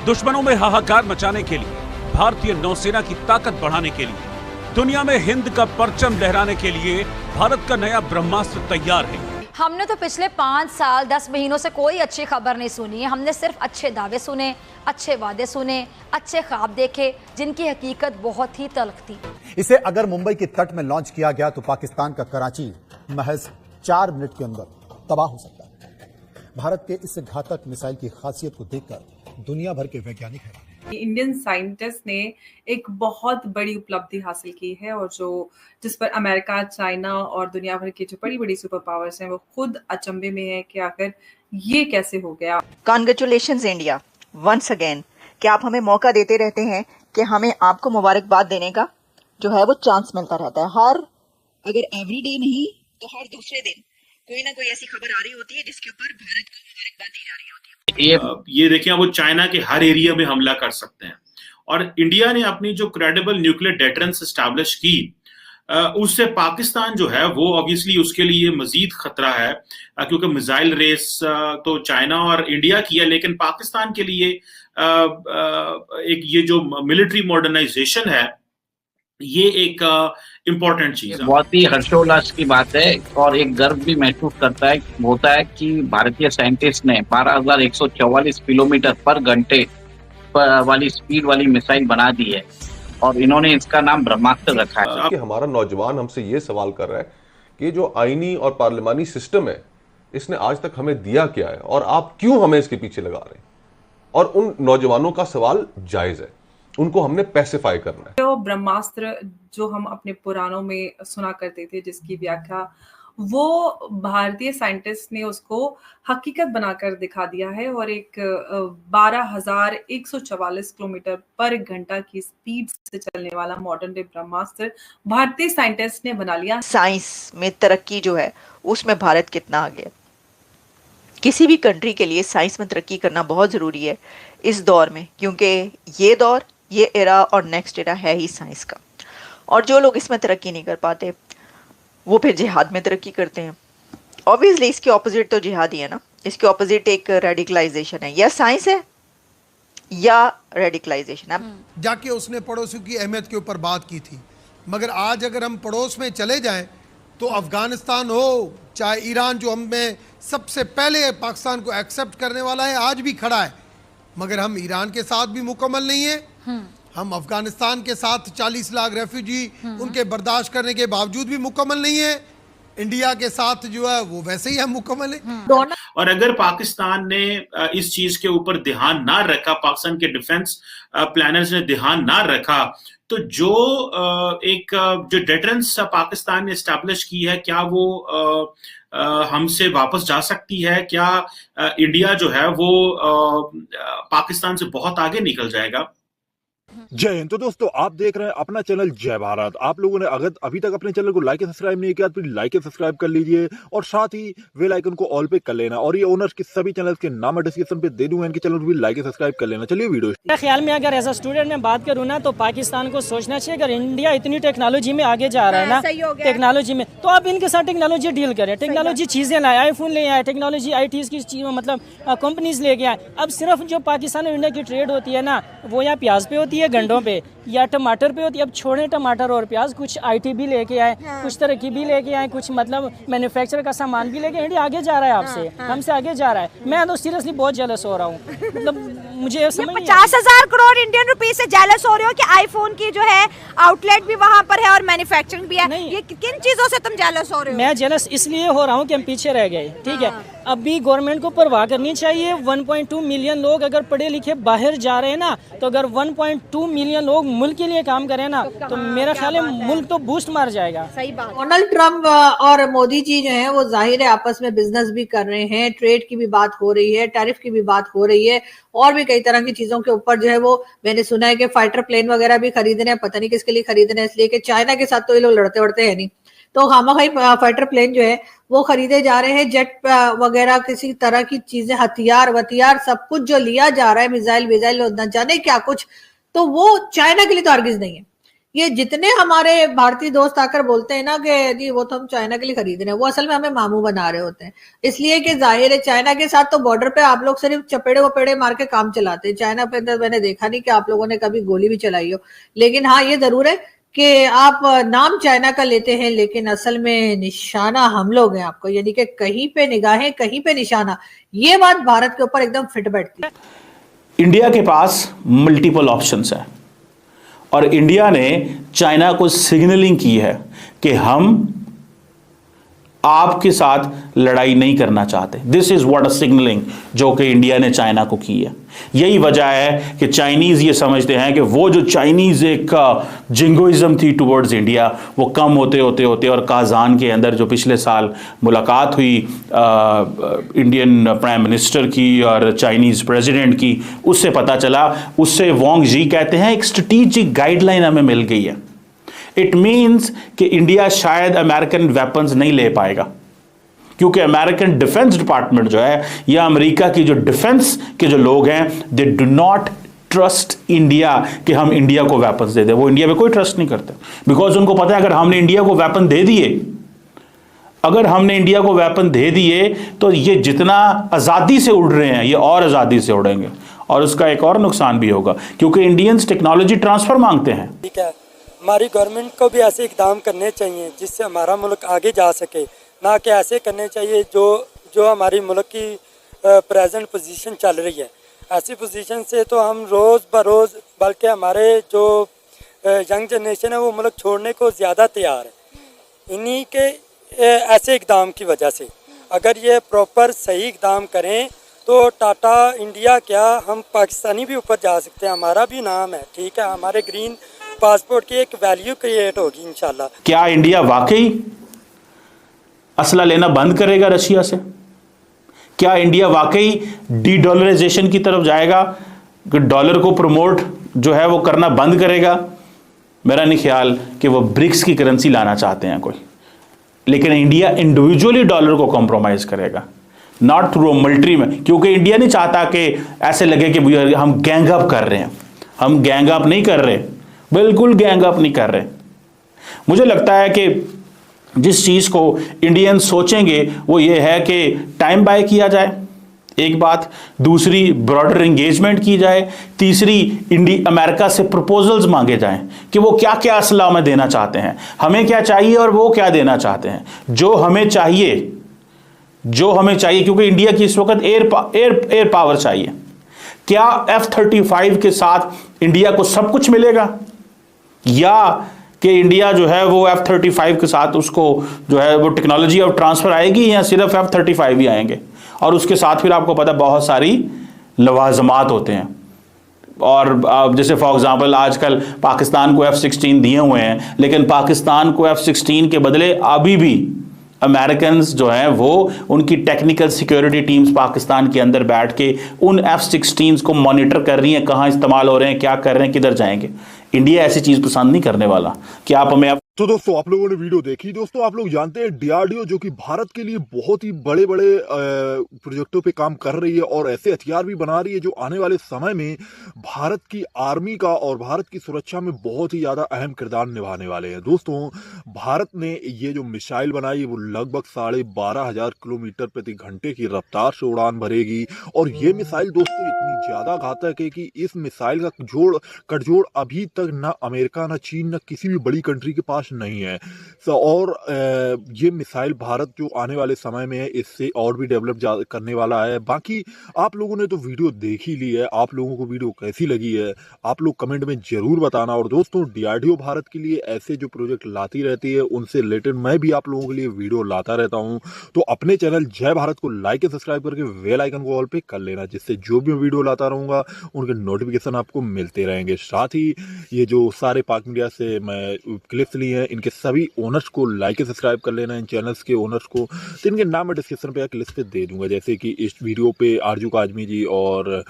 दुश्मनों में हाहाकार मचाने के लिए, भारतीय नौसेना की ताकत बढ़ाने के लिए, दुनिया में हिंद का परचम लहराने के लिए भारत का नया ब्रह्मास्त्र तैयार है। हमने तो पिछले 5 साल 10 महीनों से कोई अच्छी खबर नहीं सुनी है। हमने सिर्फ अच्छे दावे सुने, अच्छे वादे सुने, अच्छे ख्वाब देखे, जिनकी हकीकत बहुत ही तल्ख थी। इसे अगर मुंबई के तट में लॉन्च किया गया तो पाकिस्तान का कराची महज 4 मिनट के अंदर तबाह हो सकता है। भारत के इस घातक मिसाइल की खासियत को देखकर दुनिया भर के वैज्ञानिक हैं। इंडियन साइंटिस्ट ने एक बहुत बड़ी उपलब्धि हासिल की है और जिस पर अमेरिका, चाइना और दुनिया भर की जो बड़ी बड़ी सुपर पावर्स हैं वो खुद अचंभे में है कि आखिर ये कैसे हो गया। कांग्रेचुलेशंस इंडिया वंस अगेन कि आप हमें मौका देते रहते हैं कि हमें आपको मुबारकबाद देने का जो है वो चांस मिलता रहता है। अगर एवरीडे नहीं तो हर दूसरे दिन कोई ना कोई ऐसी खबर आ रही होती है जिसके ऊपर भारत को मुबारकबाद दी जा रही होती है। ये देखिए, वो चाइना के हर एरिया में हमला कर सकते हैं और इंडिया ने अपनी जो क्रेडिबल न्यूक्लियर डेटरेंस एस्टैब्लिश की, उससे पाकिस्तान जो है वो ऑब्वियसली उसके लिए मजीद खतरा है, क्योंकि मिसाइल रेस तो चाइना और इंडिया की है, लेकिन पाकिस्तान के लिए एक ये जो मिलिट्री मॉडर्नाइजेशन है ये एक इम्पोर्टेंट चीज है। बहुत ही हर्षोल्लास की बात है और एक गर्व भी महसूस होता है कि भारतीय साइंटिस्ट ने 12,144 किलोमीटर पर घंटे वाली स्पीड वाली मिसाइल बना दी है और इन्होंने इसका नाम ब्रह्मास्त्र रखा है। कि हमारा नौजवान हमसे ये सवाल कर रहा है कि जो आईनी और पार्लिमानी सिस्टम है इसने आज तक हमें दिया क्या है और आप क्यों हमें इसके पीछे लगा रहे हैं, और उन नौजवानों का सवाल जायज है, उनको हमने पैसिफाई करना है। तो ब्रह्मास्त्र जो हम अपने पुराणों में सुना करते थे, जिसकी व्याख्या वो भारतीय साइंटिस्ट ने उसको हकीकत बनाकर दिखा दिया है और एक 12,144 किलोमीटर पर घंटा की स्पीड से चलने वाला मॉडर्न डे ब्रह्मास्त्र भारतीय साइंटिस्ट ने बना लिया। साइंस में तरक्की जो है उसमें भारत कितना आगे है। किसी भी कंट्री के लिए साइंस में तरक्की करना बहुत ज़रूरी है इस दौर में, क्योंकि ये दौर, ये एरा और नेक्स्ट एरा है ही साइंस का। और जो लोग इसमें तरक्की नहीं कर पाते वो फिर जिहाद में तरक्की करते हैं। ऑब्वियसली इसके ऑपोजिट तो जिहाद ही है ना, इसके ऑपोजिट एक रेडिकलाइजेशन है, या साइंस है या रेडिकलाइजेशन है। जाके उसने पड़ोसियों की अहमियत के ऊपर बात की थी, मगर आज अगर हम पड़ोस में चले जाएं तो अफगानिस्तान हो चाहे ईरान, जो हमें सबसे पहले पाकिस्तान को एक्सेप्ट करने वाला है, आज भी खड़ा है, मगर हम ईरान के साथ भी मुकम्मल नहीं है। हम अफगानिस्तान के साथ 40 लाख रेफ्यूजी उनके बर्दाश्त करने के बावजूद भी मुकम्मल नहीं है। इंडिया के साथ जो है वो वैसे ही हम मुकम्मल है। और अगर पाकिस्तान ने इस चीज के ऊपर ध्यान ना रखा, पाकिस्तान के डिफेंस प्लानर्स ने ध्यान ना रखा, तो जो डेटरेंस पाकिस्तान ने एस्टैब्लिश की है, क्या वो हमसे वापस जा सकती है? क्या इंडिया जो है वो पाकिस्तान से बहुत आगे निकल जाएगा? जय हिंद। तो दोस्तों, आप देख रहे हैं अपना चैनल जय भारत। आप लोगों ने अगर अभी तक अपने चैनल को लाइक या सब्सक्राइब नहीं किया तो लाइक या सब्सक्राइब कर लीजिए और साथ ही बेल आइकन को ऑल पे कर लेना। और ये ओनर्स के सभी चैनल्स के नाम डिस्क्रिप्शन पे दे दूंगा, इनके चैनल को भी लाइक या सब्सक्राइब कर लेना। चलिए वीडियो। मेरे ख्याल में अगर एज अ स्टूडेंट में बात करूँ ना, तो पाकिस्तान को सोचना चाहिए, अगर इंडिया इतनी टेक्नोलॉजी में आगे जा रहा है ना, टेक्नोलॉजी में, तो आप इनके साथ टेक्नोलॉजी डील करें, टेक्नोलॉजी चीजें लाए, आईफोन ले आए, टेक्नोलॉजी IT की मतलब कंपनीज लेके आए। अब सिर्फ जो पाकिस्तान और इंडिया की ट्रेड होती है ना, वो या प्याज पे होती है, गंडों पे या टमाटर पे होती है। अब छोड़े टमाटर और प्याज, कुछ IT भी लेके आए, कुछ तरक्की भी लेके आए, कुछ मतलब मैन्युफैक्चर का सामान भी लेके इंडिया आगे जा रहा है, आपसे हमसे आगे जा रहा है। मैं तो सीरियसली बहुत जेलस हो रहा हूँ, मतलब मुझे समझ 50,000 करोड़ इंडियन रुपीस से जेलस हो रहे हो कि आईफोन की जो है आउटलेट भी वहाँ पर है और मैन्युफैक्चरिंग भी है। ये किन चीजों से तुम जेलस हो रहे हो? मैं जेलस इसलिए हो रहा हूँ कि हम पीछे रह गए, ठीक है। अभी गवर्नमेंट को परवाह करनी चाहिए। 1.2 मिलियन लोग अगर पढ़े लिखे बाहर जा रहे हैं ना, तो अगर 1.2 मिलियन लोग मुल्क के लिए काम करें ना, तो मेरा ख्याल है मुल्क तो बूस्ट मार जाएगा। सही बात। डोनाल्ड ट्रम्प और मोदी जी जो है वो जाहिर है आपस में बिजनेस भी कर रहे हैं, ट्रेड की भी बात हो रही है, टैरिफ की भी बात हो रही है, और भी कई तरह की चीजों के ऊपर जो है वो मैंने सुना है कि फाइटर प्लेन वगैरह भी खरीदने हैं, पता नहीं किसके लिए खरीदने हैं, इसलिए कि चाइना के साथ तो ये लोग लड़ते वड़ते हैं नहीं, तो खामखाई फाइटर प्लेन जो है वो खरीदे जा रहे हैं, जेट वगैरह किसी तरह की चीजें, हथियार सब कुछ जो लिया जा रहा है, मिसाइल न जाने क्या कुछ, तो वो चाइना के लिए तो हरगिज नहीं है। ये जितने हमारे भारतीय दोस्त आकर बोलते हैं ना कि जी वो तो हम चाइना के लिए खरीद रहे हैं, वो असल में हमें मामू बना रहे होते हैं। इसलिए कि जाहिर है चाइना के साथ तो बॉर्डर पे आप लोग सिर्फ चपेड़े वपेड़े मार के काम चलाते हैं। चाइना पे अंदर मैंने देखा नहीं कि आप लोगों ने कभी गोली भी चलाई हो। लेकिन हाँ, ये जरूर है कि आप नाम चाइना का लेते हैं लेकिन असल में निशाना हम लोग हैं आपको, यानी कि कहीं पे निगाहें कहीं पे निशाना। ये बात भारत के ऊपर एकदम फिट बैठती है। इंडिया के पास मल्टीपल ऑप्शंस हैं और इंडिया ने चाइना को सिग्नलिंग की है कि हम आपके साथ लड़ाई नहीं करना चाहते। This is what a signalling जो कि इंडिया ने चाइना को की है। यही वजह है कि चाइनीज ये समझते हैं कि वो जो चाइनीज एक जिंगोइज्म थी टुवर्ड्स इंडिया वो कम होते और काजान के अंदर जो पिछले साल मुलाकात हुई इंडियन प्राइम मिनिस्टर की और चाइनीज प्रेसिडेंट की, उससे पता चला, उससे वांग जी कहते हैं एक स्ट्रेटेजिक गाइडलाइन हमें मिल गई है। इट मीन्स कि इंडिया शायद अमेरिकन वेपन्स नहीं ले पाएगा क्योंकि अमेरिकन डिफेंस डिपार्टमेंट जो है या अमेरिका की जो डिफेंस के जो लोग हैं they do not trust India कि हम इंडिया को वेपन्स दे दें। वो इंडिया पे कोई ट्रस्ट नहीं करते बिकॉज उनको पता है अगर हमने इंडिया को वेपन दे दिए तो ये जितना आज़ादी से उड़ रहे हैं ये और आज़ादी से उड़ेंगे और उसका एक और नुकसान भी होगा क्योंकि इंडियंस टेक्नोलॉजी ट्रांसफर मांगते हैं। ठीक है, हमारी गवर्नमेंट को भी ऐसे इकदाम करने चाहिए जिससे हमारा मुल्क आगे जा सके, ना कि ऐसे करने चाहिए जो हमारी मुल्क की प्रेजेंट पोजीशन चल रही है। ऐसी पोजीशन से तो हम रोज़ बरोज़ बल्कि हमारे जो यंग जनरेशन है वो मुल्क छोड़ने को ज़्यादा तैयार है इन्हीं के ऐसे इकदाम की वजह से। अगर ये प्रॉपर सही इकदाम करें तो टाटा इंडिया क्या हम पाकिस्तानी भी ऊपर जा सकते हैं। हमारा भी नाम है, ठीक है, हमारे ग्रीन पासपोर्ट की एक वैल्यू क्रिएट होगी इंशाल्लाह। क्या इंडिया वाकई असला लेना बंद करेगा रशिया से? क्या इंडिया वाकई डी डॉलराइजेशन की तरफ जाएगा कि डॉलर को प्रमोट जो है वो करना बंद करेगा? मेरा नहीं ख्याल कि वो ब्रिक्स की करेंसी लाना चाहते हैं कोई, लेकिन इंडिया इंडिविजुअली डॉलर को कॉम्प्रोमाइज करेगा, नॉट थ्रू मिलिट्री में, क्योंकि इंडिया नहीं चाहता कि ऐसे लगे कि हम गैंग अप कर रहे हैं। हम गैंग अप नहीं कर रहे, बिल्कुल गैंग अप नहीं कर रहे। मुझे लगता है कि जिस चीज़ को इंडियन सोचेंगे वो ये है कि टाइम बाय किया जाए, एक बात, दूसरी ब्रॉडर एंगेजमेंट की जाए, तीसरी अमेरिका से प्रपोजल्स मांगे जाएं कि वो क्या क्या असला हमें देना चाहते हैं, हमें क्या चाहिए और वो क्या देना चाहते हैं। जो हमें चाहिए क्योंकि इंडिया की इस वक्त एयर पावर चाहिए। क्या F-35 के साथ इंडिया को सब कुछ मिलेगा या कि इंडिया जो है वो F-35 के साथ उसको जो है वो टेक्नोलॉजी ऑफ ट्रांसफर आएगी या सिर्फ F-35 ही आएंगे और उसके साथ फिर आपको पता बहुत सारी लवाजमात होते हैं। और जैसे फॉर एग्जांपल आजकल पाकिस्तान को F-16 दिए हुए हैं, लेकिन पाकिस्तान को F-16 के बदले अभी भी अमेरिकन्स जो हैं वो उनकी टेक्निकल सिक्योरिटी टीम्स पाकिस्तान के अंदर बैठ के उन F-16 को मॉनिटर कर रही हैं, कहाँ इस्तेमाल हो रहे हैं, क्या कर रहे हैं, किधर जाएंगे। इंडिया ऐसी चीज़ पसंद नहीं करने वाला कि आप हमें। तो दोस्तों आप लोगों ने वीडियो देखी। दोस्तों आप लोग जानते हैं डीआरडीओ जो कि भारत के लिए बहुत ही बड़े बड़े प्रोजेक्टों पे काम कर रही है और ऐसे हथियार भी बना रही है जो आने वाले समय में भारत की आर्मी का और भारत की सुरक्षा में बहुत ही ज़्यादा अहम किरदार निभाने वाले हैं। दोस्तों भारत ने ये जो मिसाइल बनाई वो लगभग 12,500 किलोमीटर प्रति घंटे की रफ्तार से उड़ान भरेगी और ये मिसाइल दोस्तों इतनी ज़्यादा घातक है कि इस मिसाइल का कटजोड़ अभी तक ना अमेरिका, ना चीन, ना किसी भी बड़ी कंट्री के पास नहीं है। और ये मिसाइल भारत जो आने वाले समय में है इससे और भी डेवलप करने वाला है। बाकी आप लोगों ने तो वीडियो देख ही ली है, आप लोगों को वीडियो कैसी लगी है आप लोग कमेंट में जरूर बताना। और दोस्तों डीआरडीओ भारत के लिए ऐसे जो प्रोजेक्ट लाती रहती है उनसे रिलेटेड मैं भी आप लोगों के लिए वीडियो लाता रहता हूं। तो अपने चैनल जय भारत को लाइक और सब्सक्राइब करके बेल आइकन को ऑल पे कर लेना, जिससे जो भी वीडियो लाता रहूंगा उनके नोटिफिकेशन आपको मिलते रहेंगे। साथ ही ये जो सारे पाक मीडिया से मैं क्लिप्स लिए हैं इनके सभी ओनर्स को लाइक और सब्सक्राइब कर लेना, इन चैनल्स के ओनर्स को। तो इनके नाम मैं डिस्क्रिप्शन पे या लिस्ट पे दे दूंगा, जैसे कि इस वीडियो पे आरजू काजमी जी और